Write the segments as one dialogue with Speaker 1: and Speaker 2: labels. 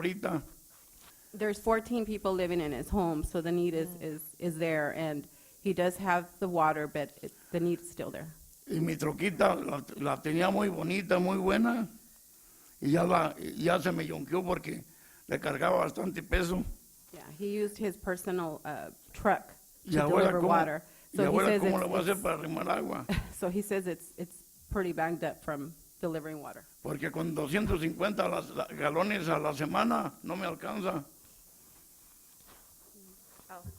Speaker 1: ahorita.
Speaker 2: There's 14 people living in his home, so the need is there, and he does have the water, but the need is still there.
Speaker 1: Y mi troquita la tenía muy bonita, muy buena, y ya se me yonqueó porque le cargaba bastante peso.
Speaker 2: Yeah, he used his personal truck to
Speaker 1: Y ahora,
Speaker 2: deliver water.
Speaker 1: ¿cómo le voy a hacer para arrimar agua?
Speaker 2: So he says it's pretty banged up from delivering water.
Speaker 1: Porque con 250 galones a la semana no me alcanza.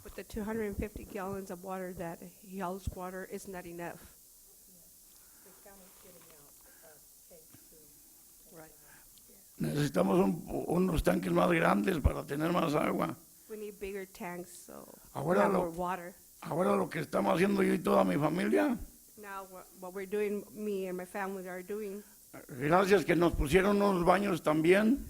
Speaker 3: With the 250 gallons of water that he hauls water is not enough. Right.
Speaker 1: Necesitamos unos tanques más grandes para tener más agua.
Speaker 3: We need bigger tanks so we
Speaker 1: Ahora
Speaker 3: have
Speaker 1: lo-
Speaker 3: more water.
Speaker 1: Ahora lo que estamos haciendo yo y toda mi familia,
Speaker 3: Now what we're doing, me and my family are doing,
Speaker 1: gracias que nos pusieron unos baños también.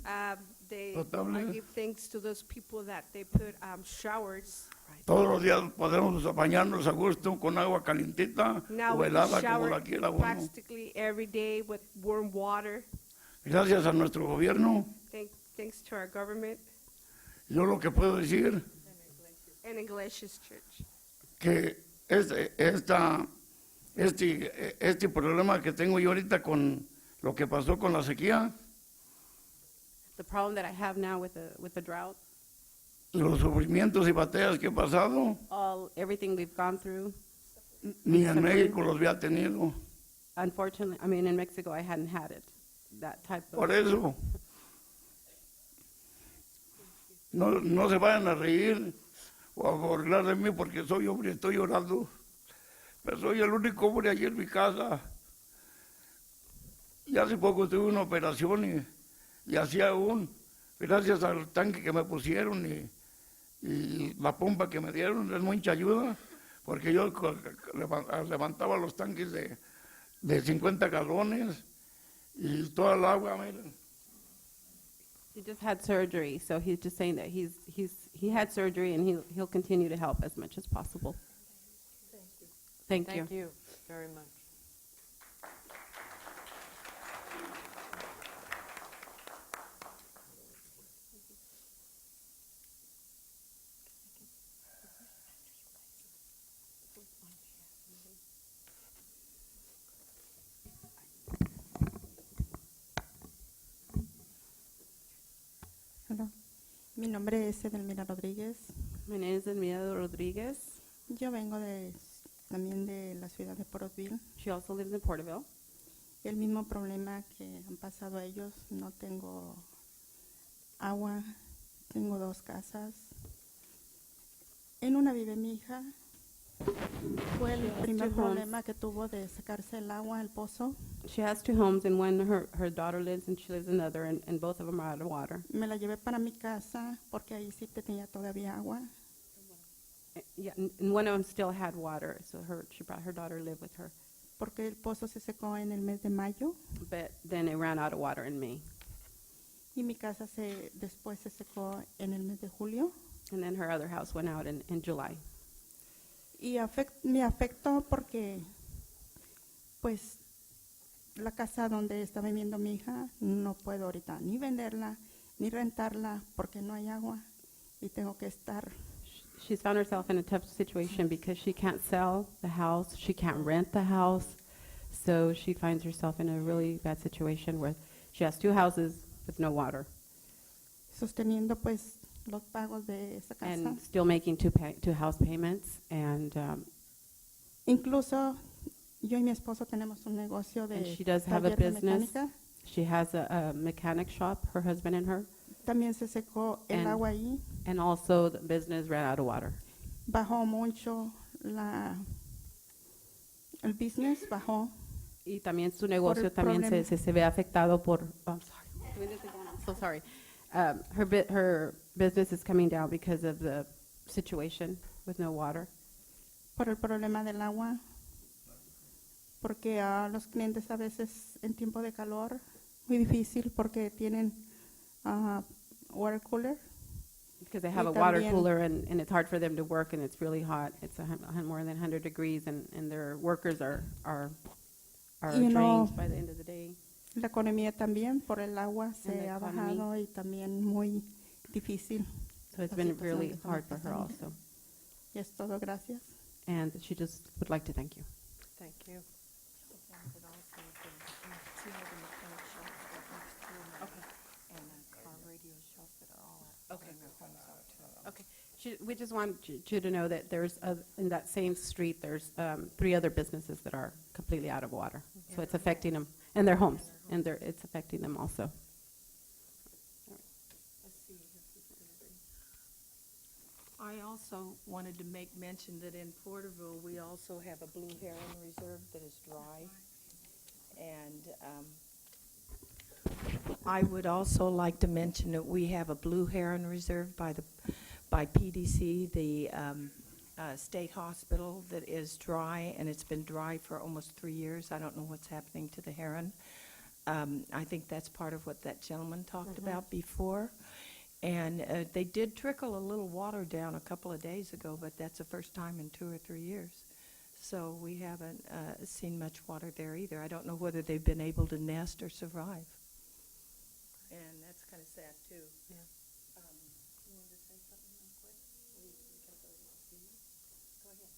Speaker 3: they
Speaker 1: Potable.
Speaker 3: I give thanks to those people that they put showers.
Speaker 1: Todos los días podemos bañarnos a gusto con agua calientita
Speaker 3: Now
Speaker 1: o
Speaker 3: we can
Speaker 1: helada como
Speaker 3: shower
Speaker 1: la quiera uno.
Speaker 3: practically every day with warm water.
Speaker 1: Gracias a nuestro gobierno,
Speaker 3: Thanks to our government
Speaker 1: yo lo que puedo decir
Speaker 3: and Iglesias Church.
Speaker 1: que este problema que tengo yo ahorita con lo que pasó con la sequía,
Speaker 2: The problem that I have now with the drought,
Speaker 1: los sufrimientos y batallas que he pasado,
Speaker 2: everything we've gone through,
Speaker 1: ni en México los había tenido.
Speaker 2: unfortunately, I mean, in Mexico, I hadn't had it, that type of.
Speaker 1: Por eso, no se vayan a reír o a burlar de mí porque soy hombre y estoy llorando. Pero soy el único hombre allí en mi casa. Y hace poco tuve una operación y así aún, gracias al tanque que me pusieron y la pompa que me dieron, es mucha ayuda, porque yo levantaba los tanques de 50 galones y toda el agua, miren.
Speaker 2: He just had surgery, so he's just saying that he had surgery and he'll continue to help as much as possible. Thank you.
Speaker 4: Thank you very much.
Speaker 5: Hola, mi nombre es Edelmira Rodríguez.
Speaker 2: My name is Elmira Rodriguez.
Speaker 5: Yo vengo también de la ciudad de Portville.
Speaker 2: She also lives in Porterville.
Speaker 5: El mismo problema que han pasado ellos, no tengo agua, tengo 2 casas. En una vive mi hija. Fue el primer
Speaker 2: two homes.
Speaker 5: problema que tuvo de sacarse el agua del pozo.
Speaker 2: She has 2 homes, and one her daughter lives, and she lives in another, and both of them are out of water.
Speaker 5: Me la llevé para mi casa porque ahí sí tenía todavía agua.
Speaker 2: Yeah, and one of them still had water, so she brought her daughter to live with her.
Speaker 5: Porque el pozo se secó en el mes de mayo
Speaker 2: But then it ran out of water in May,
Speaker 5: y mi casa después se secó en el mes de julio.
Speaker 2: and then her other house went out in July.
Speaker 5: Y me afectó porque, pues, la casa donde está viviendo mi hija no puedo ahorita ni venderla ni rentarla porque no hay agua y tengo que estar.
Speaker 2: She's found herself in a tough situation because she can't sell the house, she can't rent the house, so she finds herself in a really bad situation where she has 2 houses with no water
Speaker 5: Sosteniendo pues los pagos de esa casa.
Speaker 2: and still making 2 house payments, and
Speaker 5: Incluso yo y mi esposo tenemos un negocio
Speaker 2: And
Speaker 5: de
Speaker 2: she does have a
Speaker 5: taller de
Speaker 2: business.
Speaker 5: mecánica.
Speaker 2: she has a mechanic shop, her husband and her,
Speaker 5: También se secó el
Speaker 2: And-
Speaker 5: agua ahí.
Speaker 2: and also the business ran out of water.
Speaker 5: Bajó mucho el business, bajó.
Speaker 2: Y también su negocio
Speaker 5: el
Speaker 2: también
Speaker 5: problema.
Speaker 2: se ve afectado por. I'm so sorry. Her business is coming down because of the situation with no water.
Speaker 5: Por el problema del agua, porque a los clientes a veces en tiempo de calor, muy difícil porque tienen water cooler.
Speaker 2: Because they have
Speaker 5: Y
Speaker 2: a water
Speaker 5: también-
Speaker 2: cooler and it's hard for them to work and it's really hot. It's more than 100 degrees and their workers are
Speaker 5: You know-
Speaker 2: drained by the end of the day.
Speaker 5: La economía también por el agua
Speaker 2: And the
Speaker 5: se ha
Speaker 2: economy.
Speaker 5: bajado y también muy difícil.
Speaker 2: So it's
Speaker 5: La
Speaker 2: been
Speaker 5: situación
Speaker 2: really
Speaker 5: que estamos
Speaker 2: hard for her
Speaker 5: pasando.
Speaker 2: also.
Speaker 5: Y es todo, gracias.
Speaker 2: And she just would like to thank you.
Speaker 4: Thank you.
Speaker 2: Okay. We just want you to know that there's, in that same street, there's 3 other businesses that are completely out of water. So it's affecting them, and their homes, and it's affecting them also.
Speaker 4: I also wanted to make mention that in Porterville, we also have a blue heron reserve that is dry. And I would also like to mention that we have a blue heron reserve by PDC, the state hospital, that is dry, and it's been dry for almost 3 years. I don't know what's happening to the heron. I think that's part of what that gentleman talked about before. And they did trickle a little water down a couple of days ago, but that's the first time in 2 or 3 years. So we haven't seen much water there either. I don't know whether they've been able to nest or survive. And that's kind of sad, too.
Speaker 2: Yeah.
Speaker 4: You wanted to say something real quick? Go ahead.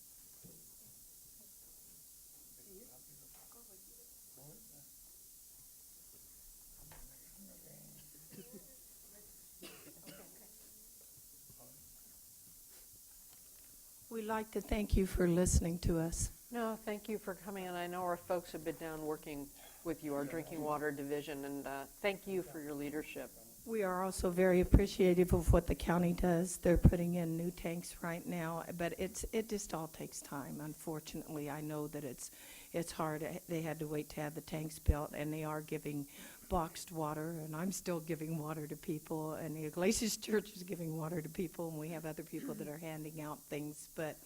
Speaker 4: We'd like to thank you for listening to us.
Speaker 6: No, thank you for coming, and I know our folks have been down working with you, our drinking water division, and thank you for your leadership.
Speaker 4: We are also very appreciative of what the county does. They're putting in new tanks right now, but it just all takes time. Unfortunately, I know that it's hard. They had to wait to have the tanks built, and they are giving boxed water, and I'm still giving water to people, and the Iglesias Church is giving water to people, and we have other people that are handing out things, but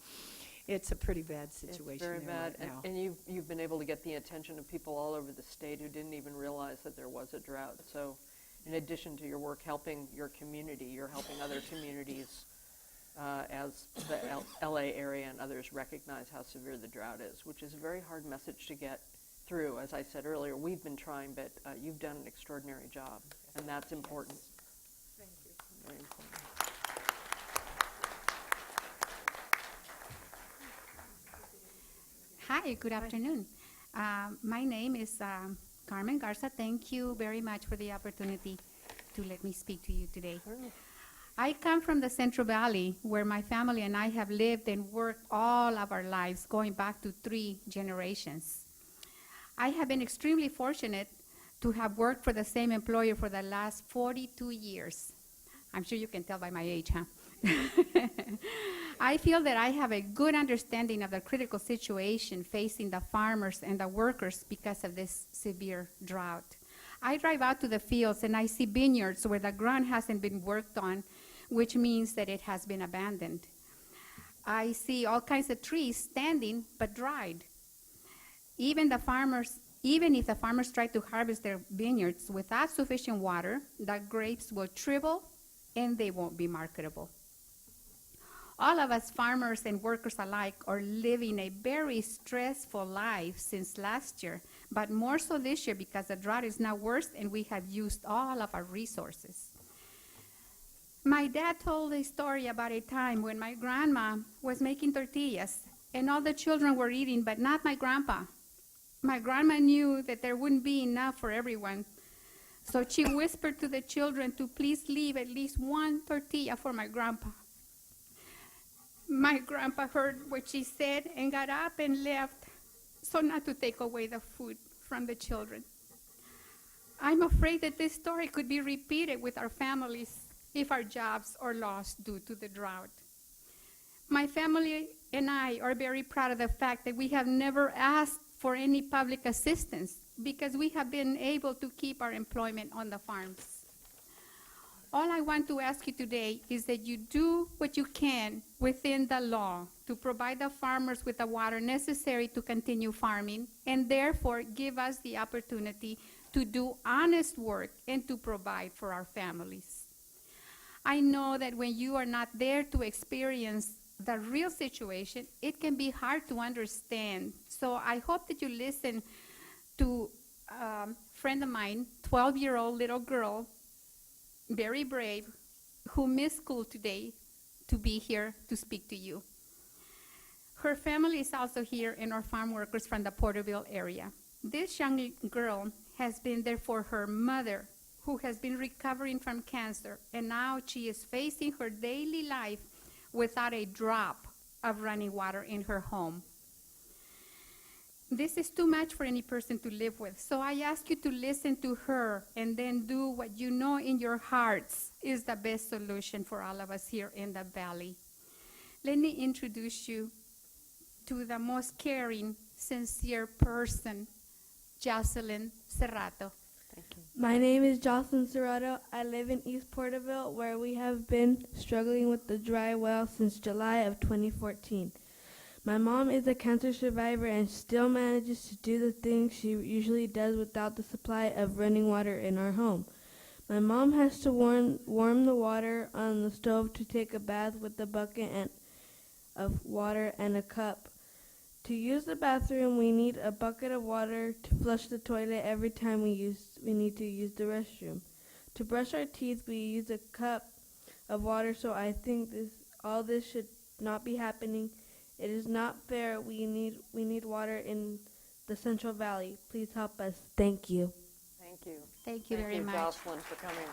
Speaker 4: it's a pretty bad situation
Speaker 6: It's very
Speaker 4: there
Speaker 6: bad,
Speaker 4: right now.
Speaker 6: and you've been able to get the attention of people all over the state who didn't even realize that there was a drought. So in addition to your work helping your community, you're helping other communities as the LA area and others recognize how severe the drought is, which is a very hard message to get through. As I said earlier, we've been trying, but you've done an extraordinary job, and that's important.
Speaker 4: Thank you.
Speaker 6: Very important.
Speaker 7: Hi, good afternoon. My name is Carmen Garza. Thank you very much for the opportunity to let me speak to you today. I come from the Central Valley, where my family and I have lived and worked all of our lives, going back to 3 generations. I have been extremely fortunate to have worked for the same employer for the last 42 years. I'm sure you can tell by my age, huh? I feel that I have a good understanding of the critical situation facing the farmers and the workers because of this severe drought. I drive out to the fields and I see vineyards where the ground hasn't been worked on, which means that it has been abandoned. I see all kinds of trees standing but dried. Even if the farmers try to harvest their vineyards without sufficient water, the grapes will shrivel and they won't be marketable. All of us farmers and workers alike are living a very stressful life since last year, but more so this year because the drought is now worse and we have used all of our resources. My dad told a story about a time when my grandma was making tortillas and all the children were eating, but not my grandpa. My grandma knew that there wouldn't be enough for everyone, so she whispered to the children to please leave at least 1 tortilla for my grandpa. My grandpa heard what she said and got up and left so not to take away the food from the children. I'm afraid that this story could be repeated with our families if our jobs are lost due to the drought. My family and I are very proud of the fact that we have never asked for any public assistance because we have been able to keep our employment on the farms. All I want to ask you today is that you do what you can within the law to provide the farmers with the water necessary to continue farming and therefore give us the opportunity to do honest work and to provide for our families. I know that when you are not there to experience the real situation, it can be hard to understand. So I hope that you listen to friend of mine, 12-year-old little girl, very brave, who missed school today to be here to speak to you. Her family is also here and are farm workers from the Porterville area. This young girl has been there for her mother, who has been recovering from cancer, and now she is facing her daily life without a drop of running water in her home. This is too much for any person to live with. So I ask you to listen to her and then do what you know in your hearts is the best solution for all of us here in the valley. Let me introduce you to the most caring, sincere person, Jocelyn Serrato.
Speaker 6: Thank you.
Speaker 8: My name is Jocelyn Serrato. I live in East Porterville, where we have been struggling with the dry well since July of 2014. My mom is a cancer survivor and still manages to do the things she usually does without the supply of running water in our home. My mom has to warm the water on the stove to take a bath with a bucket of water and a cup. To use the bathroom, we need a bucket of water to flush the toilet every time we need to use the restroom. To brush our teeth, we use a cup of water, so I think all this should not be happening. It is not fair. We need water in the Central Valley. Please help us. Thank you.
Speaker 6: Thank you.
Speaker 7: Thank you very much.
Speaker 6: Jocelyn, for coming.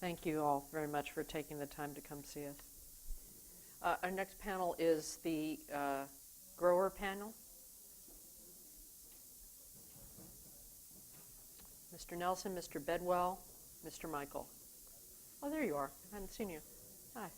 Speaker 6: Thank you all very much for taking the time to come see us. Our next panel is the grower panel. Mr. Nelson, Mr. Bedwell, Mr. Michael. Oh, there you are. I hadn't seen you. Hi.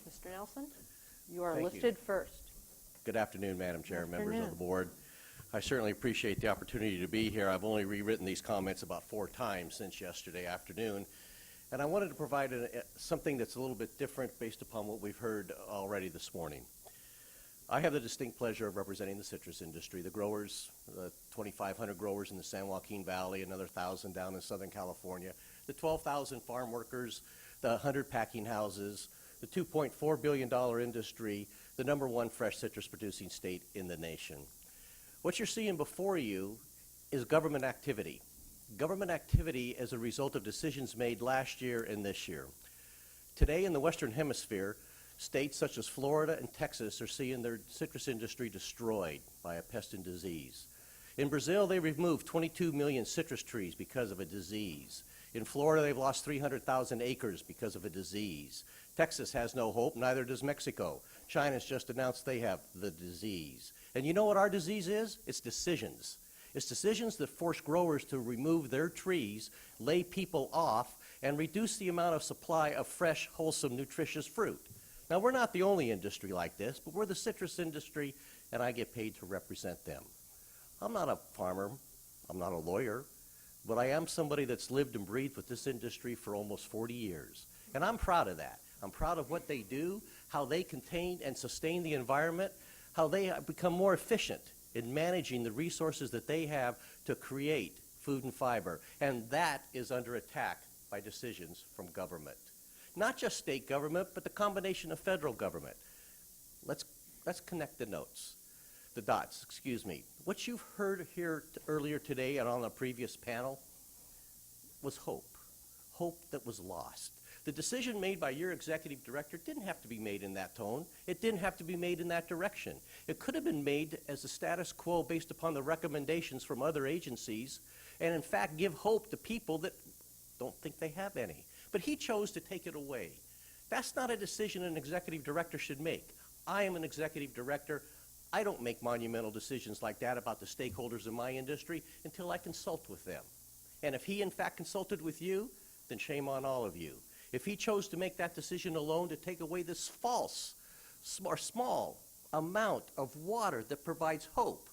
Speaker 6: Mr. Nelson, you are
Speaker 9: Thank you.
Speaker 6: listed first.
Speaker 9: Good afternoon, Madam Chair, members of
Speaker 6: Afternoon.
Speaker 9: the board. I certainly appreciate the opportunity to be here. I've only rewritten these comments about 4 times since yesterday afternoon, and I wanted to provide something that's a little bit different based upon what we've heard already this morning. I have the distinct pleasure of representing the citrus industry, the growers, the 2,500 growers in the San Joaquin Valley, another 1,000 down in Southern California, the 12,000 farm workers, the 100 packing houses, the $2.4 billion industry, the #1 fresh citrus producing state in the nation. What you're seeing before you is government activity. Government activity as a result of decisions made last year and this year. Today in the Western Hemisphere, states such as Florida and Texas are seeing their citrus industry destroyed by a pest and disease. In Brazil, they removed 22 million citrus trees because of a disease. In Florida, they've lost 300,000 acres because of a disease. Texas has no hope, neither does Mexico. China's just announced they have the disease. And you know what our disease is? It's decisions. It's decisions that force growers to remove their trees, lay people off, and reduce the amount of supply of fresh, wholesome, nutritious fruit. Now, we're not the only industry like this, but we're the citrus industry, and I get paid to represent them. I'm not a farmer. I'm not a lawyer. But I am somebody that's lived and breathed with this industry for almost 40 years. And I'm proud of that. I'm proud of what they do, how they contain and sustain the environment, how they have become more efficient in managing the resources that they have to create food and fiber. And that is under attack by decisions from government. Not just state government, but the combination of federal government. Let's connect the dots, excuse me. What you've heard here earlier today and on the previous panel was hope that was lost. The decision made by your executive director didn't have to be made in that tone. It didn't have to be made in that direction. It could have been made as a status quo based upon the recommendations from other agencies and in fact give hope to people that don't think they have any. But he chose to take it away. That's not a decision an executive director should make. I am an executive director. I don't make monumental decisions like that about the stakeholders in my industry until I consult with them. And if he in fact consulted with you, then shame on all of you. If he chose to make that decision alone to take away this false or small amount of water that provides hope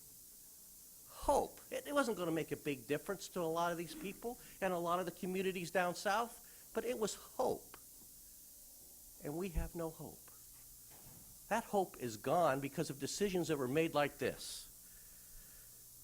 Speaker 9: hope. It wasn't going to make a big difference to a lot of these people and a lot of the communities down south, but it was hope. And we have no hope. That hope is gone because of decisions that were made like this.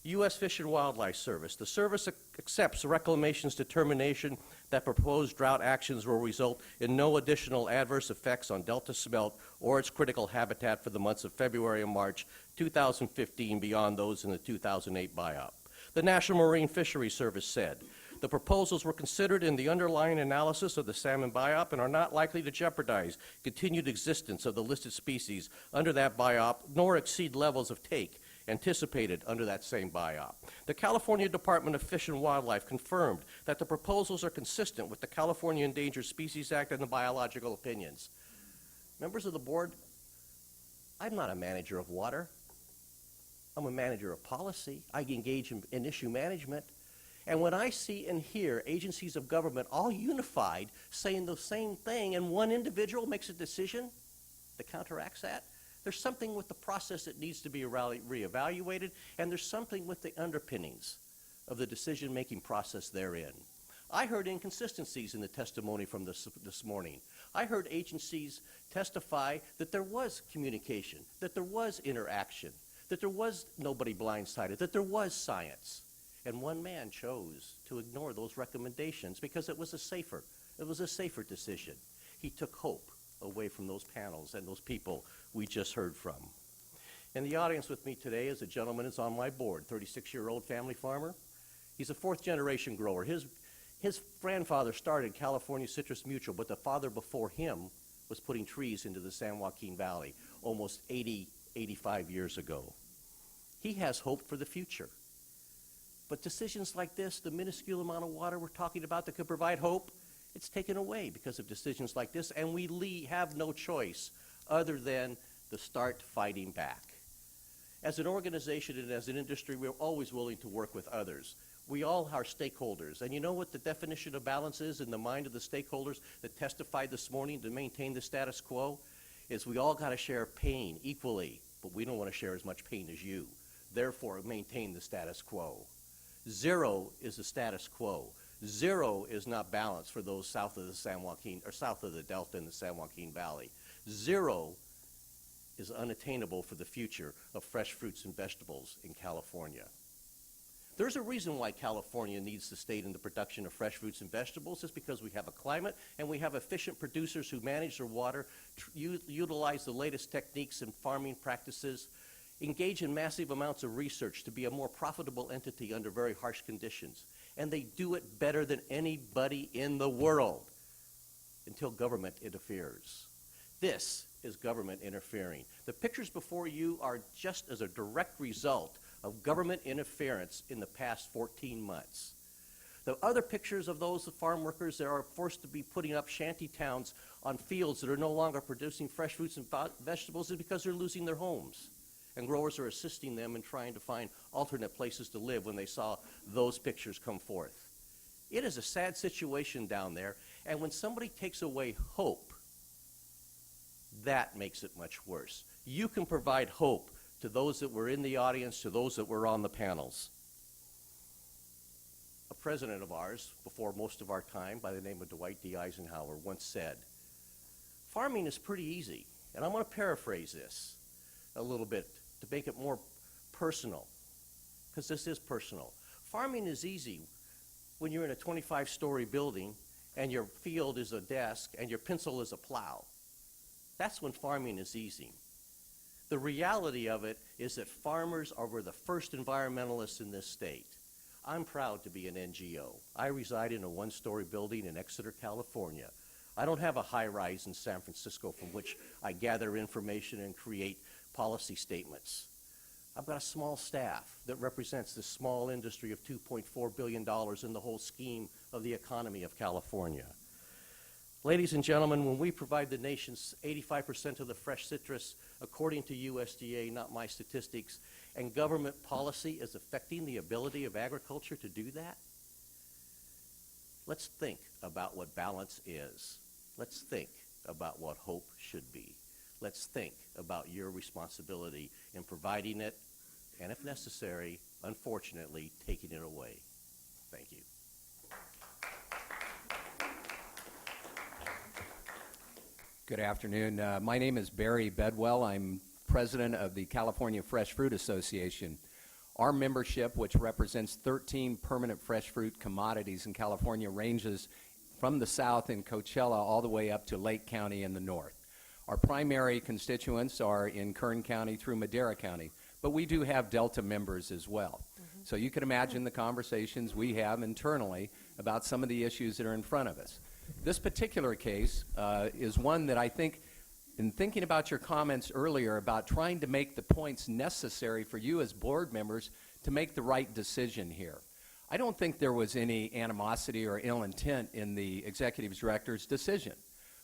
Speaker 9: U.S. Fish and Wildlife Service. The service accepts Reclamation's determination that proposed drought actions will result in no additional adverse effects on Delta smelt or its critical habitat for the months of February and March 2015 beyond those in the 2008 biop. The National Marine Fisheries Service said, the proposals were considered in the underlying analysis of the salmon biop and are not likely to jeopardize continued existence of the listed species under that biop, nor exceed levels of take anticipated under that same biop. The California Department of Fish and Wildlife confirmed that the proposals are consistent with the California Endangered Species Act and the biological opinions. Members of the board, I'm not a manager of water. I'm a manager of policy. I engage in issue management. And when I see and hear agencies of government all unified saying the same thing and one individual makes a decision that counteracts that, there's something with the process that needs to be reevaluated, and there's something with the underpinnings of the decision-making process therein. I heard inconsistencies in the testimony from this morning. I heard agencies testify that there was communication, that there was interaction, that there was nobody blindsided, that there was science. And one man chose to ignore those recommendations because it was a safer decision. He took hope away from those panels and those people we just heard from. In the audience with me today is a gentleman who's on my board, 36-year-old family farmer. He's a fourth-generation grower. His grandfather started California Citrus Mutual, but the father before him was putting trees into the San Joaquin Valley almost 85 years ago. He has hope for the future. But decisions like this, the minuscule amount of water we're talking about that could provide hope, it's taken away because of decisions like this, and we have no choice other than to start fighting back. As an organization and as an industry, we're always willing to work with others. We all are stakeholders, and you know what the definition of balance is in the mind of the stakeholders that testified this morning to maintain the status quo? Is we all got to share pain equally, but we don't want to share as much pain as you. Therefore, maintain the status quo. Zero is the status quo. Zero is not balanced for those south of the San Joaquin, or south of the Delta in the San Joaquin Valley. Zero is unattainable for the future of fresh fruits and vegetables in California. There's a reason why California needs to stay in the production of fresh fruits and vegetables. It's because we have a climate and we have efficient producers who manage their water, utilize the latest techniques and farming practices, engage in massive amounts of research to be a more profitable entity under very harsh conditions. And they do it better than anybody in the world until government interferes. This is government interfering. The pictures before you are just as a direct result of government interference in the past 14 months. The other pictures of those farm workers that are forced to be putting up shanty towns on fields that are no longer producing fresh fruits and vegetables is because they're losing their homes. And growers are assisting them in trying to find alternate places to live when they saw those pictures come forth. It is a sad situation down there, and when somebody takes away hope, that makes it much worse. You can provide hope to those that were in the audience, to those that were on the panels. A president of ours, before most of our time, by the name of Dwight D. Eisenhower, once said, farming is pretty easy. And I'm going to paraphrase this a little bit to make it more personal, because this is personal. Farming is easy when you're in a 25-story building and your field is a desk and your pencil is a plow. That's when farming is easy. The reality of it is that farmers were the first environmentalists in this state. I'm proud to be an NGO. I reside in a one-story building in Exeter, California. I don't have a high-rise in San Francisco from which I gather information and create policy statements. I've got a small staff that represents this small industry of $2.4 billion in the whole scheme of the economy of California. Ladies and gentlemen, when we provide the nation's 85% of the fresh citrus, according to USDA, not my statistics, and government policy is affecting the ability of agriculture to do that, let's think about what balance is. Let's think about what hope should be. Let's think about your responsibility in providing it, and if necessary, unfortunately, taking it away. Thank you.
Speaker 10: Good afternoon. My name is Barry Bedwell. I'm president of the California Fresh Fruit Association. Our membership, which represents 13 permanent fresh fruit commodities in California, ranges from the south in Coachella all the way up to Lake County in the north. Our primary constituents are in Kern County through Madera County, but we do have Delta members as well. So you can imagine the conversations we have internally about some of the issues that are in front of us. This particular case is one that I think, in thinking about your comments earlier about trying to make the points necessary for you as board members to make the right decision here. I don't think there was any animosity or ill intent in the executive director's decision.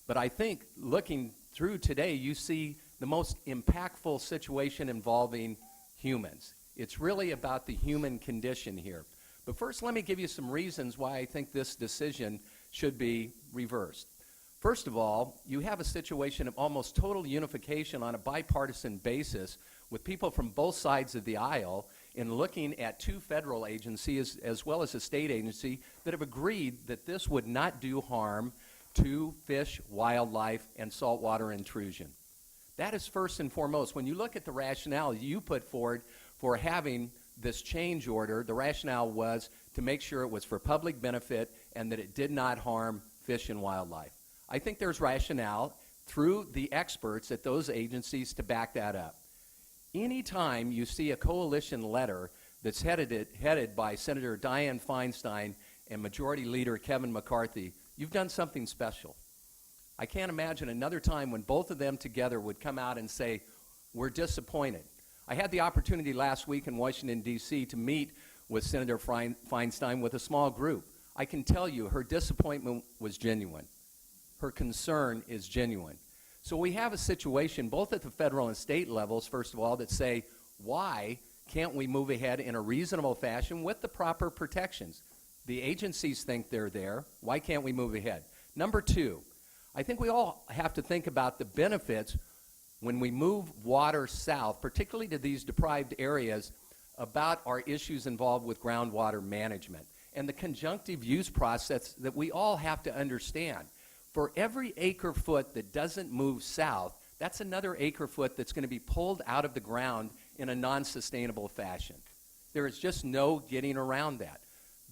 Speaker 10: But I think looking through today, you see the most impactful situation involving humans. It's really about the human condition here. But first, let me give you some reasons why I think this decision should be reversed. First of all, you have a situation of almost total unification on a bipartisan basis with people from both sides of the aisle in looking at two federal agencies as well as a state agency that have agreed that this would not do harm to fish, wildlife, and saltwater intrusion. That is first and foremost. When you look at the rationale you put forward for having this change order, the rationale was to make sure it was for public benefit and that it did not harm fish and wildlife. I think there's rationale through the experts at those agencies to back that up. Anytime you see a coalition letter that's headed by Senator Dianne Feinstein and Majority Leader Kevin McCarthy, you've done something special. I can't imagine another time when both of them together would come out and say, we're disappointed. I had the opportunity last week in Washington, D.C. to meet with Senator Feinstein with a small group. I can tell you her disappointment was genuine. Her concern is genuine. So we have a situation both at the federal and state levels, first of all, that say, why can't we move ahead in a reasonable fashion with the proper protections? The agencies think they're there. Why can't we move ahead? Number two, I think we all have to think about the benefits when we move water south, particularly to these deprived areas, about our issues involved with groundwater management and the conjunctive use process that we all have to understand. For every acre foot that doesn't move south, that's another acre foot that's going to be pulled out of the ground in a non-sustainable fashion. There is just no getting around that.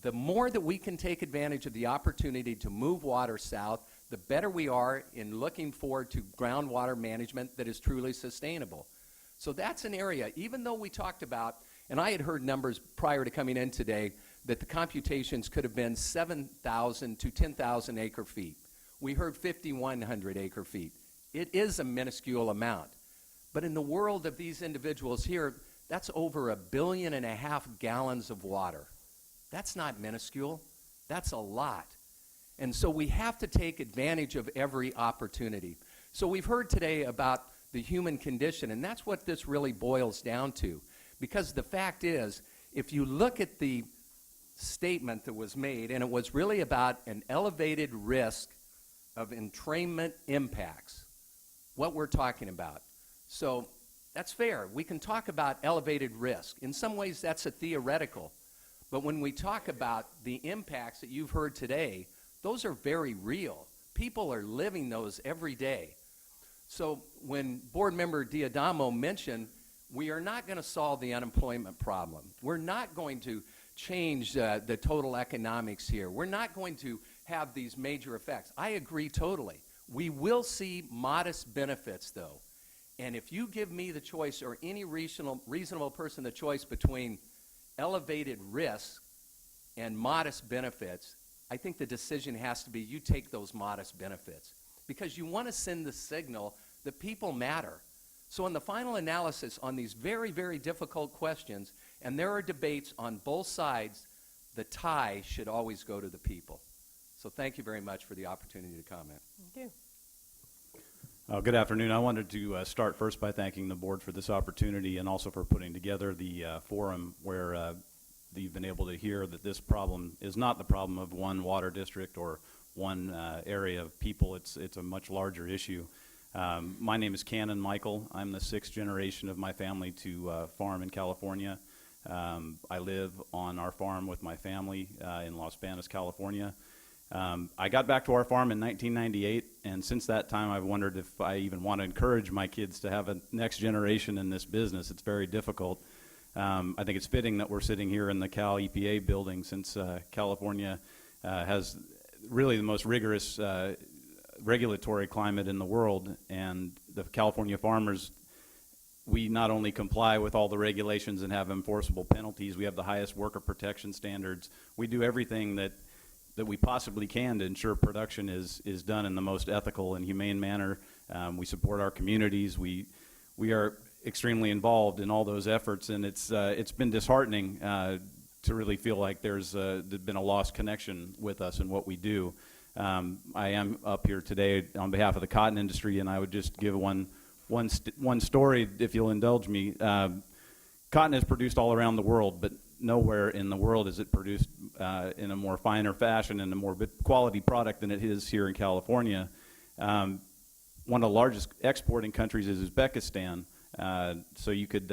Speaker 10: The more that we can take advantage of the opportunity to move water south, the better we are in looking forward to groundwater management that is truly sustainable. So that's an area, even though we talked about, and I had heard numbers prior to coming in today, that the computations could have been 7,000 to 10,000 acre feet. We heard 5,100 acre feet. It is a minuscule amount. But in the world of these individuals here, that's over 1.5 billion gallons of water. That's not minuscule. That's a lot. And so we have to take advantage of every opportunity. So we've heard today about the human condition, and that's what this really boils down to. Because the fact is, if you look at the statement that was made, and it was really about an elevated risk of entrainment impacts, what we're talking about. So that's fair. We can talk about elevated risk. In some ways, that's a theoretical. But when we talk about the impacts that you've heard today, those are very real. People are living those every day. So when Board Member Diadamo mentioned, we are not going to solve the unemployment problem. We're not going to change the total economics here. We're not going to have these major effects. I agree totally. We will see modest benefits, though. And if you give me the choice, or any reasonable person the choice between elevated risk and modest benefits, I think the decision has to be you take those modest benefits, because you want to send the signal that people matter. So in the final analysis on these very, very difficult questions, and there are debates on both sides, the tie should always go to the people. So thank you very much for the opportunity to comment.
Speaker 6: Thank you.
Speaker 11: Good afternoon. I wanted to start first by thanking the board for this opportunity and also for putting together the forum where you've been able to hear that this problem is not the problem of one water district or one area of people. It's a much larger issue. My name is Cannon Michael. I'm the 6th generation of my family to farm in California. I live on our farm with my family in Los Banos, California. I got back to our farm in 1998, and since that time I've wondered if I even want to encourage my kids to have a next generation in this business. It's very difficult. I think it's fitting that we're sitting here in the Cal EPA building, since California has really the most rigorous regulatory climate in the world, and the California farmers, we not only comply with all the regulations and have enforceable penalties, we have the highest worker protection standards. We do everything that we possibly can to ensure production is done in the most ethical and humane manner. We support our communities. We are extremely involved in all those efforts, and it's been disheartening to really feel like there's been a lost connection with us and what we do. I am up here today on behalf of the cotton industry, and I would just give one story, if you'll indulge me. Cotton is produced all around the world, but nowhere in the world is it produced in a more finer fashion and a more quality product than it is here in California. One of the largest exporting countries is Uzbekistan, so you could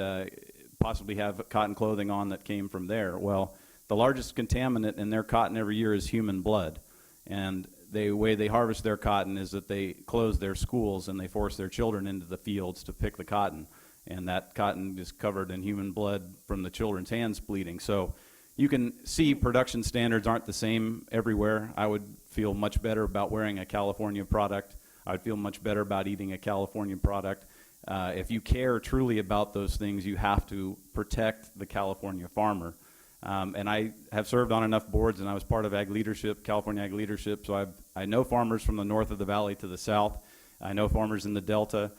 Speaker 11: possibly have cotton clothing on that came from there. Well, the largest contaminant in their cotton every year is human blood, and the way they harvest their cotton is that they close their schools and they force their children into the fields to pick the cotton, and that cotton is covered in human blood from the children's hands bleeding. So you can see production standards aren't the same everywhere. I would feel much better about wearing a California product. I'd feel much better about eating a California product. If you care truly about those things, you have to protect the California farmer. And I have served on enough boards, and I was part of Ag Leadership, California Ag Leadership, so I know farmers from the north of the valley to the south. I know farmers in the Delta.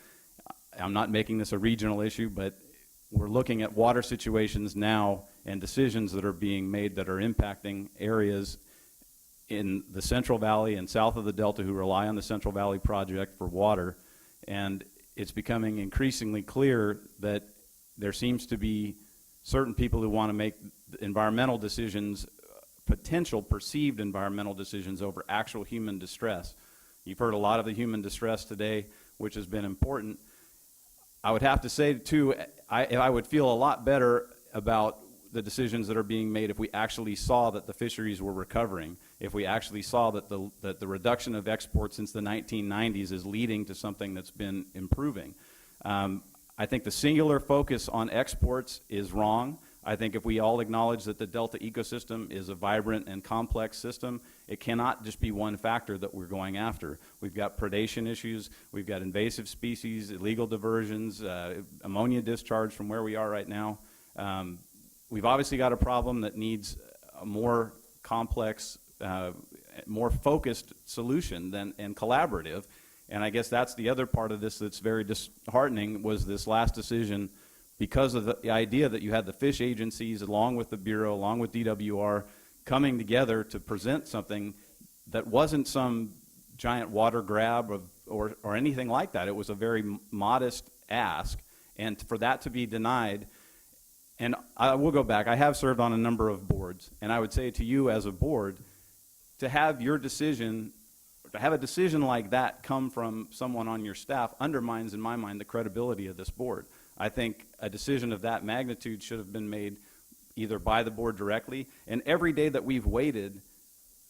Speaker 11: I'm not making this a regional issue, but we're looking at water situations now and decisions that are being made that are impacting areas in the Central Valley and south of the Delta who rely on the Central Valley Project for water. And it's becoming increasingly clear that there seems to be certain people who want to make environmental decisions, potential perceived environmental decisions over actual human distress. You've heard a lot of the human distress today, which has been important. I would have to say, too, I would feel a lot better about the decisions that are being made if we actually saw that the fisheries were recovering, if we actually saw that the reduction of exports since the 1990s is leading to something that's been improving. I think the singular focus on exports is wrong. I think if we all acknowledge that the Delta ecosystem is a vibrant and complex system, it cannot just be one factor that we're going after. We've got predation issues, we've got invasive species, illegal diversions, ammonia discharge from where we are right now. We've obviously got a problem that needs a more complex, more focused solution and collaborative. And I guess that's the other part of this that's very disheartening, was this last decision, because of the idea that you had the fish agencies along with the Bureau, along with DWR, coming together to present something that wasn't some giant water grab or anything like that. It was a very modest ask, and for that to be denied. And I will go back. I have served on a number of boards, and I would say to you as a board, to have your decision, to have a decision like that come from someone on your staff undermines, in my mind, the credibility of this board. I think a decision of that magnitude should have been made either by the board directly, and every day that we've waited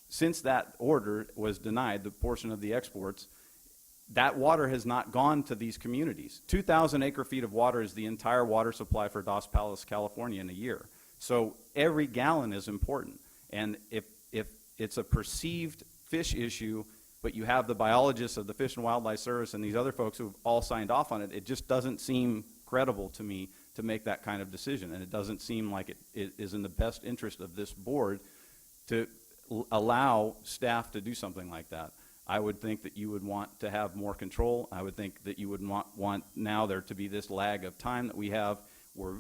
Speaker 11: since that order was denied, the portion of the exports, that water has not gone to these communities. 2,000 acre-feet of water is the entire water supply for Dos Palos, California in a year. So every gallon is important. And if it's a perceived fish issue, but you have the biologists of the Fish and Wildlife Service and these other folks who've all signed off on it, it just doesn't seem credible to me to make that kind of decision. And it doesn't seem like it is in the best interest of this board to allow staff to do something like that. I would think that you would want to have more control. I would think that you would want now there to be this lag of time that we have where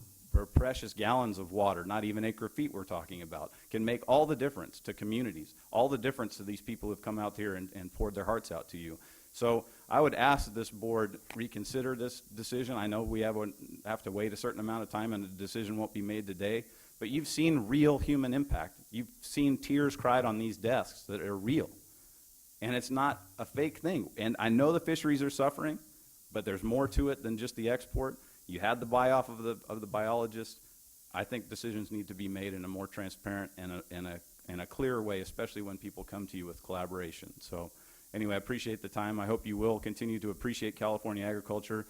Speaker 11: precious gallons of water, not even acre-feet we're talking about, can make all the difference to communities, all the difference to these people who've come out here and poured their hearts out to you. So I would ask that this board reconsider this decision. I know we have to wait a certain amount of time and the decision won't be made today, but you've seen real human impact. You've seen tears cried on these desks that are real. And it's not a fake thing. And I know the fisheries are suffering, but there's more to it than just the export. You had the buy-off of the biologists. I think decisions need to be made in a more transparent and a clearer way, especially when people come to you with collaboration. So anyway, I appreciate the time. I hope you will continue to appreciate California agriculture.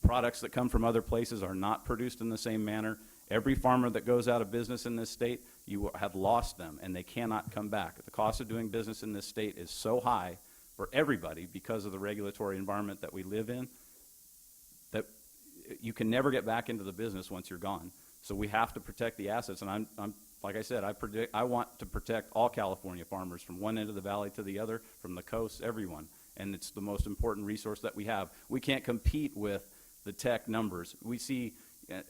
Speaker 11: Products that come from other places are not produced in the same manner. Every farmer that goes out of business in this state, you have lost them, and they cannot come back. The cost of doing business in this state is so high for everybody because of the regulatory environment that we live in that you can never get back into the business once you're gone. So we have to protect the assets, and I'm like I said, I want to protect all California farmers from one end of the valley to the other, from the coast, everyone, and it's the most important resource that we have. We can't compete with the tech numbers. We see,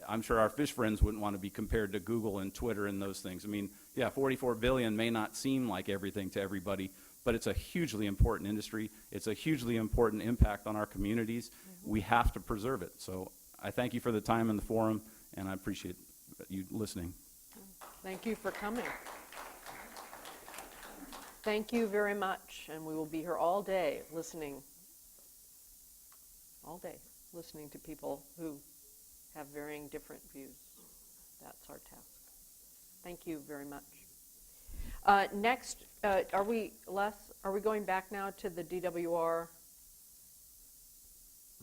Speaker 11: I'm sure our fish friends wouldn't want to be compared to Google and Twitter and those things. I mean, yeah, 44 billion may not seem like everything to everybody, but it's a hugely important industry. It's a hugely important impact on our communities. We have to preserve it. So I thank you for the time and the forum, and I appreciate you listening.
Speaker 6: Thank you for coming. Thank you very much, and we will be here all day listening to people who have varying different views. That's our task. Thank you very much. Next, are we going back now to the DWR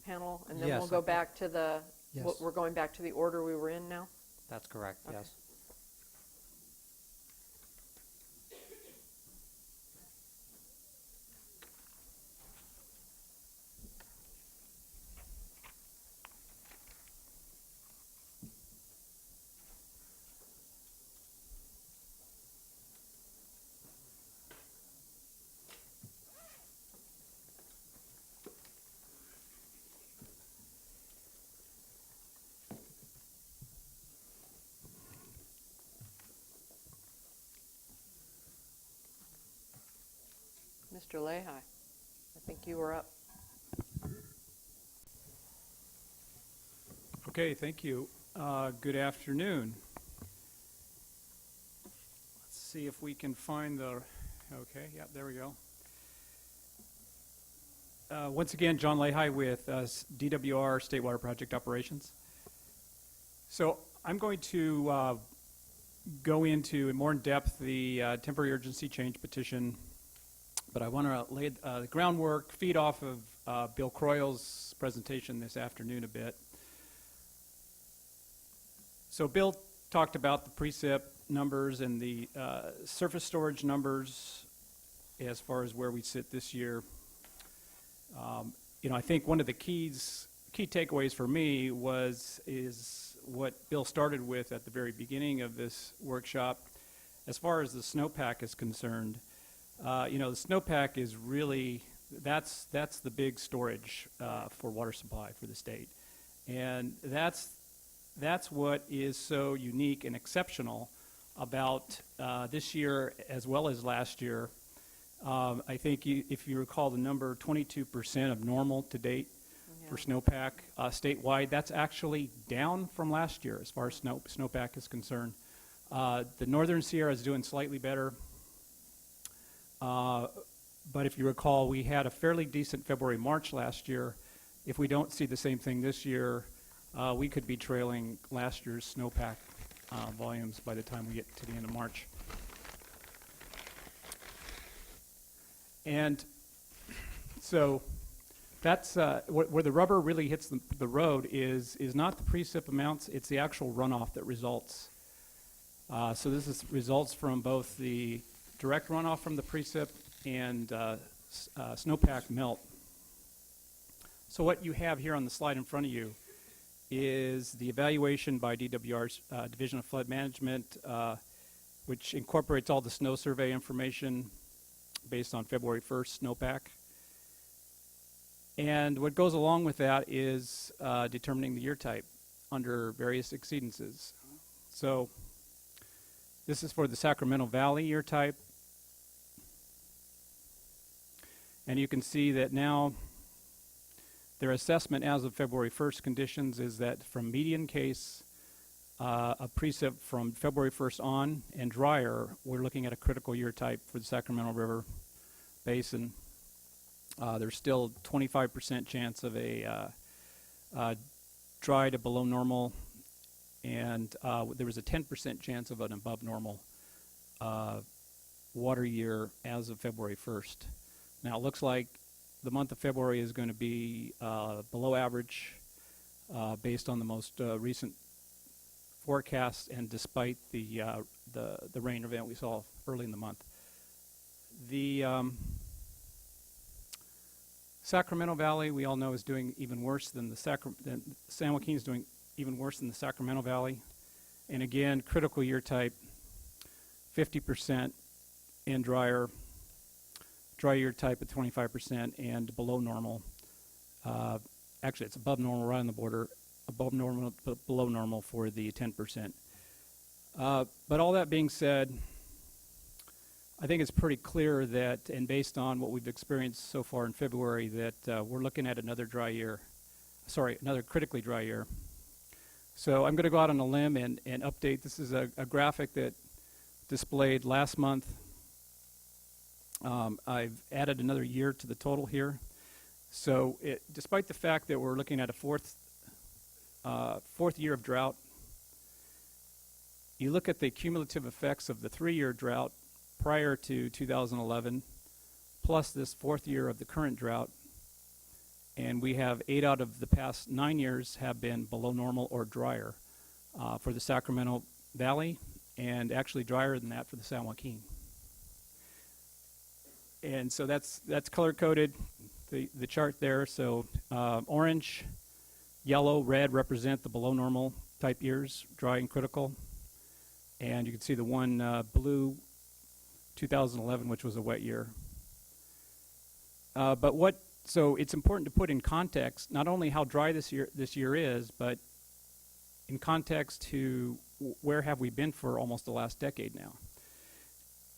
Speaker 6: panel, and then
Speaker 12: Yes,
Speaker 6: we'll go back to the,
Speaker 12: Yes.
Speaker 6: we're going back to the order we were in now?
Speaker 12: That's correct,
Speaker 6: Okay.
Speaker 12: yes.
Speaker 6: Mr. Lehi, I think you were up.
Speaker 13: Okay, thank you. Good afternoon. Let's see if we can find the, okay, yeah, there we go. Once again, John Lehi with DWR State Water Project Operations. So I'm going to go into more in depth the temporary urgency change petition, but I want to lay the groundwork, feed off of Bill Croyle's presentation this afternoon a bit. So Bill talked about the precip numbers and the surface storage numbers as far as where we sit this year. I think one of the key takeaways for me is what Bill started with at the very beginning of this workshop. As far as the snowpack is concerned, the snowpack is really, that's the big storage for water supply for the state. And that's what is so unique and exceptional about this year as well as last year. I think if you recall the number, 22% of normal to date for snowpack statewide. That's actually down from last year as far as snowpack is concerned. The Northern Sierra is doing slightly better. But if you recall, we had a fairly decent February, March last year. If we don't see the same thing this year, we could be trailing last year's snowpack volumes by the time we get to the end of March. And so that's where the rubber really hits the road is not the precip amounts, it's the actual runoff that results. So this results from both the direct runoff from the precip and snowpack melt. So what you have here on the slide in front of you is the evaluation by DWR's Division of Flood Management, which incorporates all the snow survey information based on February 1st snowpack. And what goes along with that is determining the year type under various exceedances. So this is for the Sacramento Valley year type. And you can see that now their assessment as of February 1st conditions is that from median case, a precip from February 1st on and drier, we're looking at a critical year type for the Sacramento River Basin. There's still 25% chance of a dry to below normal and there was a 10% chance of an above normal water year as of February 1st. Now it looks like the month of February is going to be below average based on the most recent forecast, and despite the rain event we saw early in the month. The Sacramento Valley, we all know, is doing even worse than San Joaquin is doing even worse than the Sacramento Valley. And again, critical year type, 50%, and dry year type at 25%, and below normal. Actually, it's above normal right on the border, above normal but below normal for the 10%. But all that being said, I think it's pretty clear that, and based on what we've experienced so far in February, that we're looking at another critically dry year. So I'm going to go out on a limb and update. This is a graphic that displayed last month. I've added another year to the total here. So despite the fact that we're looking at a fourth year of drought, you look at the cumulative effects of the 3-year drought prior to 2011, plus this 4th year of the current drought, and we have 8 out of the past 9 years have been below normal or drier for the Sacramento Valley, and actually drier than that for the San Joaquin. And so that's color-coded, the chart there. So orange, yellow, red represent the below normal type years, dry and critical. And you can see the one blue, 2011, which was a wet year. So it's important to put in context not only how dry this year is, but in context to where have we been for almost the last decade now.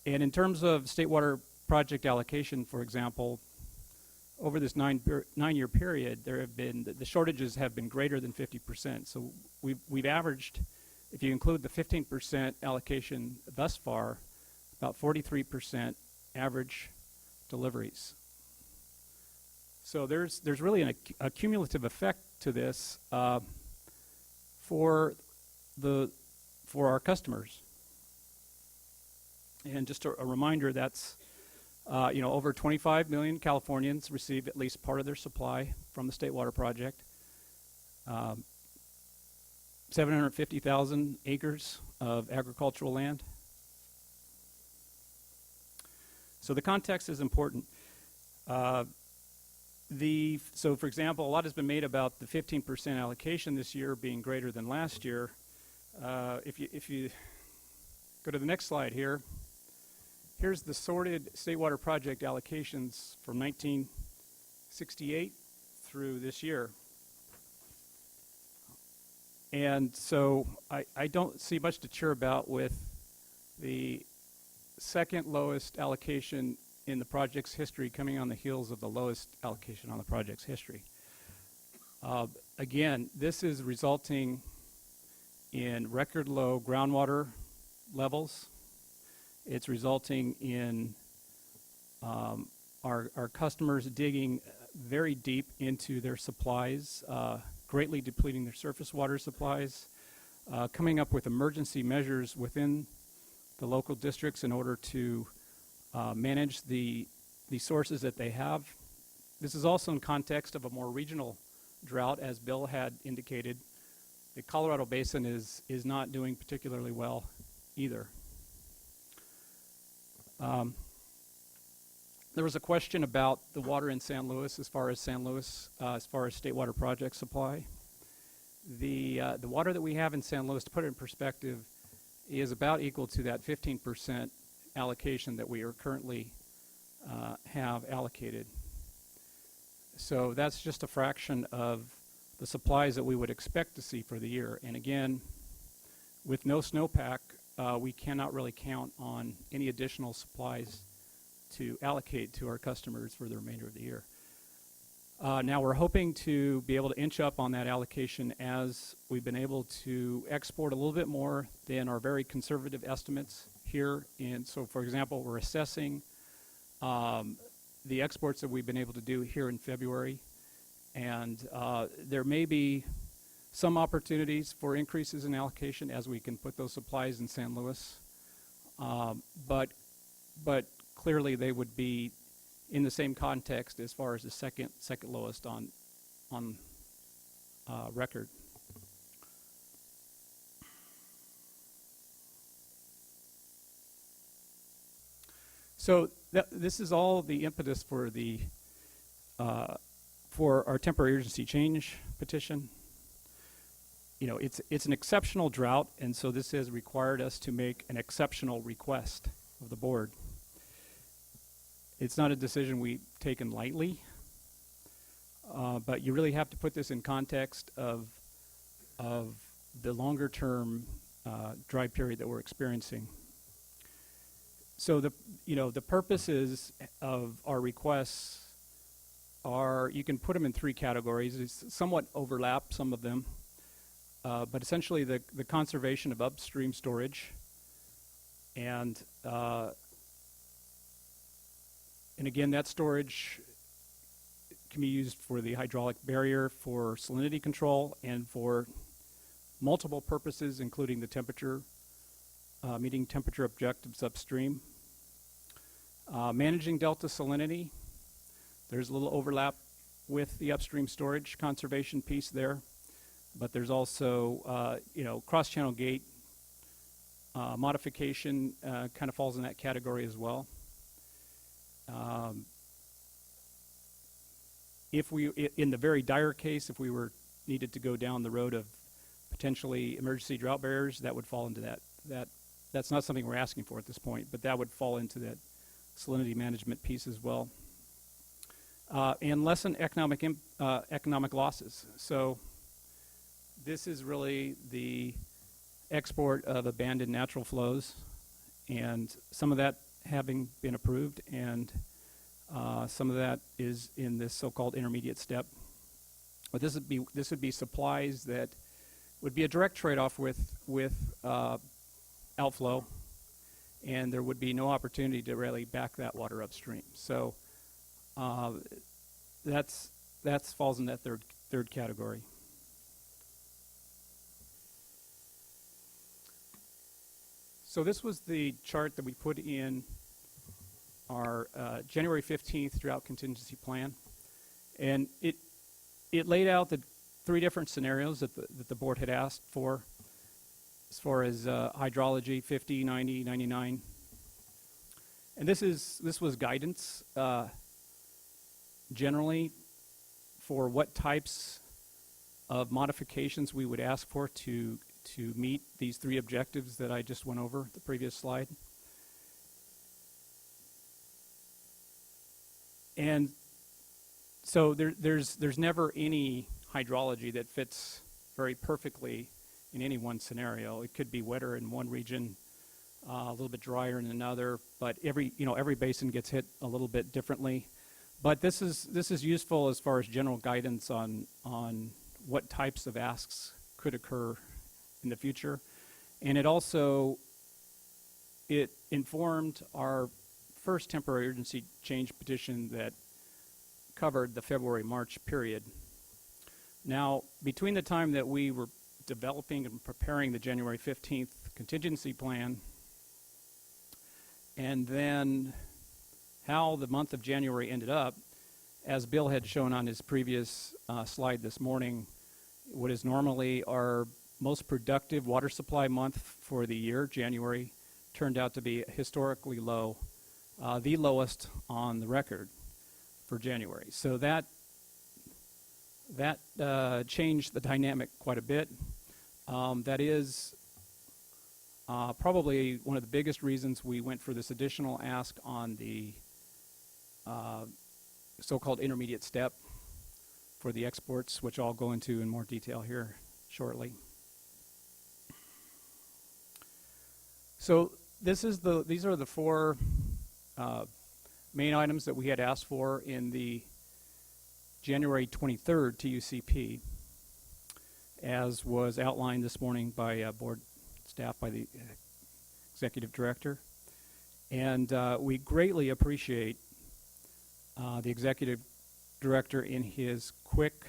Speaker 13: And in terms of state water project allocation, for example, over this 9-year period, there have been the shortages have been greater than 50%. So we've averaged, if you include the 15% allocation thus far, about 43% average deliveries. So there's really a cumulative effect to this for our customers. And just a reminder, that's over 25 million Californians receive at least part of their supply from the State Water Project. 750,000 acres of agricultural land. So the context is important. So for example, a lot has been made about the 15% allocation this year being greater than last year. If you go to the next slide here, here's the sorted State Water Project allocations from 1968 through this year. And so I don't see much to cheer about with the second lowest allocation in the project's history coming on the heels of the lowest allocation on the project's history. Again, this is resulting in record low groundwater levels. It's resulting in our customers digging very deep into their supplies, greatly depleting their surface water supplies, coming up with emergency measures within the local districts in order to manage the sources that they have. This is also in context of a more regional drought, as Bill had indicated. The Colorado Basin is not doing particularly well either. There was a question about the water in San Luis, as far as State Water Project supply. The water that we have in San Luis, to put it in perspective, is about equal to that 15% allocation that we are currently have allocated. So that's just a fraction of the supplies that we would expect to see for the year. And again, with no snowpack, we cannot really count on any additional supplies to allocate to our customers for the remainder of the year. Now we're hoping to be able to inch up on that allocation as we've been able to export a little bit more than our very conservative estimates here. And so, for example, we're assessing the exports that we've been able to do here in February. And there may be some opportunities for increases in allocation as we can put those supplies in San Luis. But clearly they would be in the same context as far as the second lowest on record. So this is all the impetus for the for our temporary urgency change petition. You know, it's an exceptional drought, and so this has required us to make an exceptional request of the board. It's not a decision we've taken lightly, but you really have to put this in context of the longer term dry period that we're experiencing. So the purposes of our requests are, you can put them in three categories. It's somewhat overlap, some of them, but essentially the conservation of upstream storage and again, that storage can be used for the hydraulic barrier, for salinity control, and for multiple purposes, including the temperature, meeting temperature objectives upstream. Managing delta salinity, there's a little overlap with the upstream storage conservation piece there, but there's also, cross-channel gate modification kind of falls in that category as well. If we, in the very dire case, if we were needed to go down the road of potentially emergency drought barriers, that would fall into that's not something we're asking for at this point, but that would fall into that salinity management piece as well. And lessen economic losses. So this is really the export of abandoned natural flows, and some of that having been approved, and some of that is in this so-called intermediate step. But this would be supplies that would be a direct trade-off with outflow, and there would be no opportunity to really back that water upstream. So that's falls in that third category. So this was the chart that we put in our January 15th drought contingency plan, and it laid out the three different scenarios that the board had asked for, as far as hydrology, 50, 90, 99. And this was guidance generally for what types of modifications we would ask for to meet these three objectives that I just went over the previous slide. And so there's never any hydrology that fits very perfectly in any one scenario. It could be wetter in one region, a little bit drier in another, but every basin gets hit a little bit differently. But this is useful as far as general guidance on what types of asks could occur in the future. And it informed our first temporary urgency change petition that covered the February-March period. Now, between the time that we were developing and preparing the January 15th contingency plan and then how the month of January ended up, as Bill had shown on his previous slide this morning, what is normally our most productive water supply month for the year, January, turned out to be historically low, the lowest on the record for January. So that changed the dynamic quite a bit. That is probably one of the biggest reasons we went for this additional ask on the so-called intermediate step for the exports, which I'll go into in more detail here shortly. So these are the four main items that we had asked for in the January 23rd TUCP, as was outlined this morning by board staff, by the executive director. And we greatly appreciate the executive director in his quick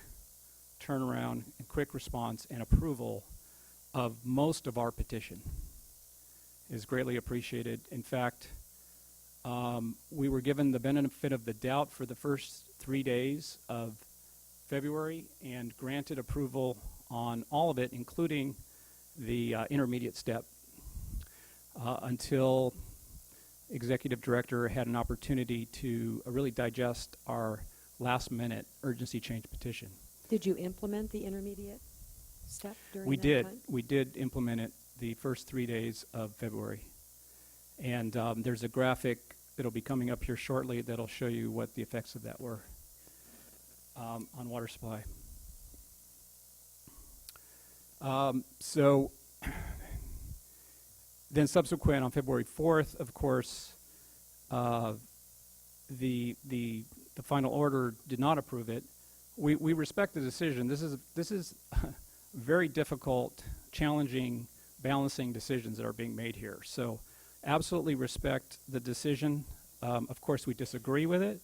Speaker 13: turnaround and quick response and approval of most of our petition. It is greatly appreciated. In fact, we were given the benefit of the doubt for the first 3 days of February and granted approval on all of it, including the intermediate step, until Executive Director had an opportunity to really digest our last-minute urgency change petition.
Speaker 12: Did you implement the intermediate step during
Speaker 13: We
Speaker 12: that
Speaker 13: did.
Speaker 12: time?
Speaker 13: We did implement it the first 3 days of February. And there's a graphic that'll be coming up here shortly that'll show you what the effects of that were on water supply. So then subsequent on February 4th, of course, the final order did not approve it. We respect the decision. This is very difficult, challenging, balancing decisions that are being made here. So absolutely respect the decision. Of course, we disagree with it,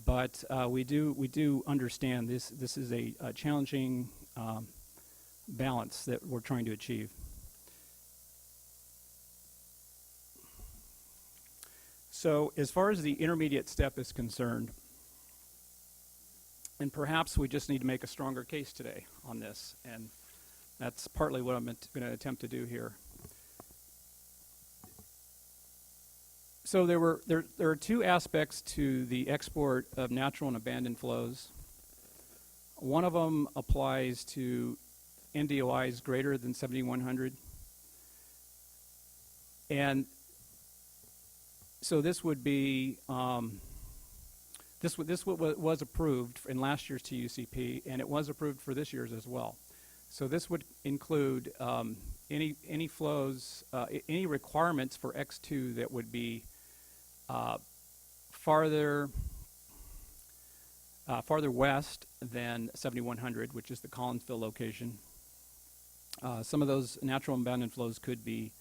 Speaker 13: but we do understand this is a challenging balance that we're trying to achieve. So as far as the intermediate step is concerned, and perhaps we just need to make a stronger case today on this, and that's partly what I'm going to attempt to do here. So there are two aspects to the export of natural and abandoned flows. One of them applies to NDOIs greater than 7,100, and so this would be this was approved in last year's TUCP, and it was approved for this year's as well. So this would include any flows, any requirements for X2 that would be farther west than 7,100, which is the Collinsville location. Some of those natural and abandoned flows could be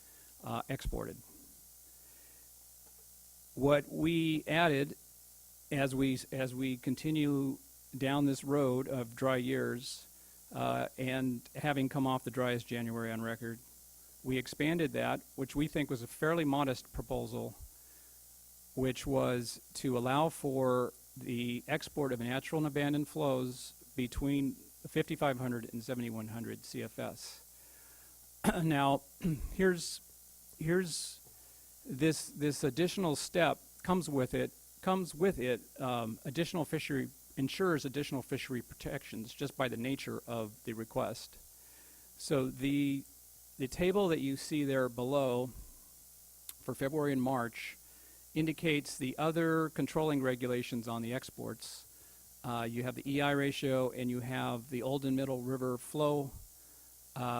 Speaker 13: exported. What we added as we continue down this road of dry years, and having come off the driest January on record, we expanded that, which we think was a fairly modest proposal, which was to allow for the export of natural and abandoned flows between 5,500 and 7,100 CFS. Now, here's this additional step comes with it additional fishery, ensures additional fishery protections just by the nature of the request. So the table that you see there below for February and March indicates the other controlling regulations on the exports. You have the EI ratio, and you have the Old and Middle River flow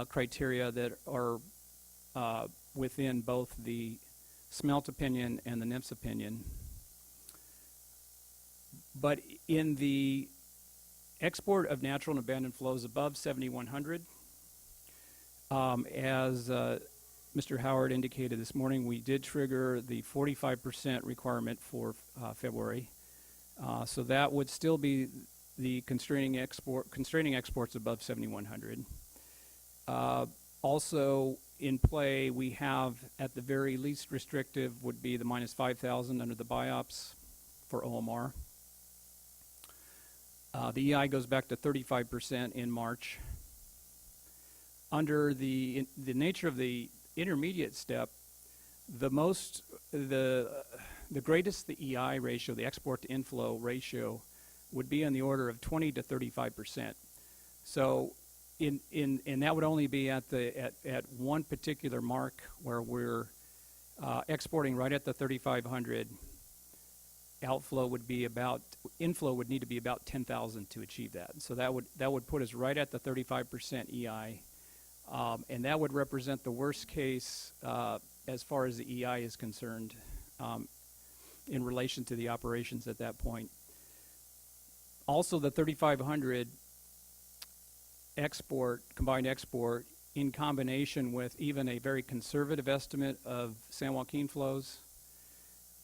Speaker 13: criteria that are within both the SMELT opinion and the NIMS opinion. But in the export of natural and abandoned flows above 7,100, as Mr. Howard indicated this morning, we did trigger the 45% requirement for February. So that would still be the constraining exports above 7,100. Also in play, we have at the very least restrictive would be the minus 5,000 under the BIOPS for OMR. The EI goes back to 35% in March. Under the nature of the intermediate step, the greatest the EI ratio, the export to inflow ratio, would be in the order of 20 to 35%. So and that would only be at one particular mark where we're exporting right at the 3,500. Outflow would be about, inflow would need to be about 10,000 to achieve that. So that would put us right at the 35% EI, and that would represent the worst case as far as the EI is concerned in relation to the operations at that point. Also, the 3,500 export, combined export, in combination with even a very conservative estimate of San Joaquin flows,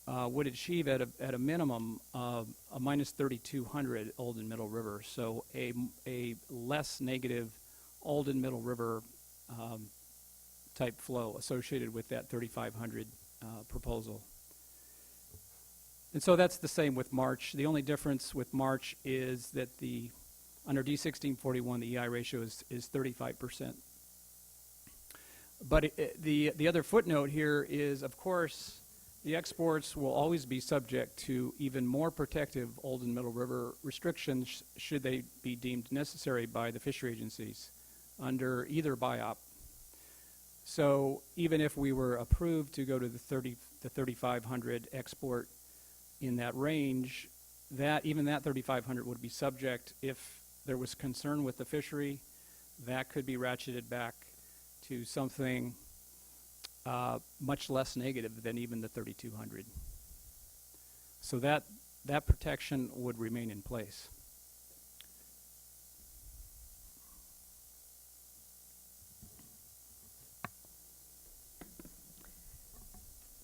Speaker 13: would achieve at a minimum a minus 3,200 Old and Middle River, so a less negative Old and Middle River type flow associated with that 3,500 proposal. And so that's the same with March. The only difference with March is that under D1641, the EI ratio is 35%. But the other footnote here is, of course, the exports will always be subject to even more protective Old and Middle River restrictions should they be deemed necessary by the fishery agencies under either BIOP. So even if we were approved to go to the 3,500 export in that range, even that 3,500 would be subject, if there was concern with the fishery, that could be ratcheted back to something much less negative than even the 3,200. So that protection would remain in place.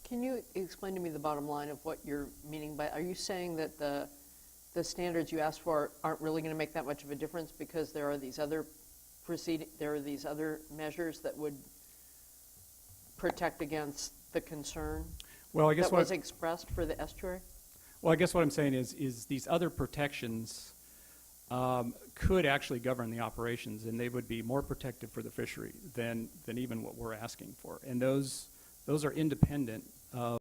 Speaker 6: Can you explain to me the bottom line of what you're meaning by, are you saying that the standards you asked for aren't really going to make that much of a difference because there are these other measures that would protect against the concern
Speaker 13: Well, I guess
Speaker 6: that was expressed for the estuary?
Speaker 13: Well, I guess what I'm saying is these other protections could actually govern the operations, and they would be more protective for the fishery than even what we're asking for. And those are independent of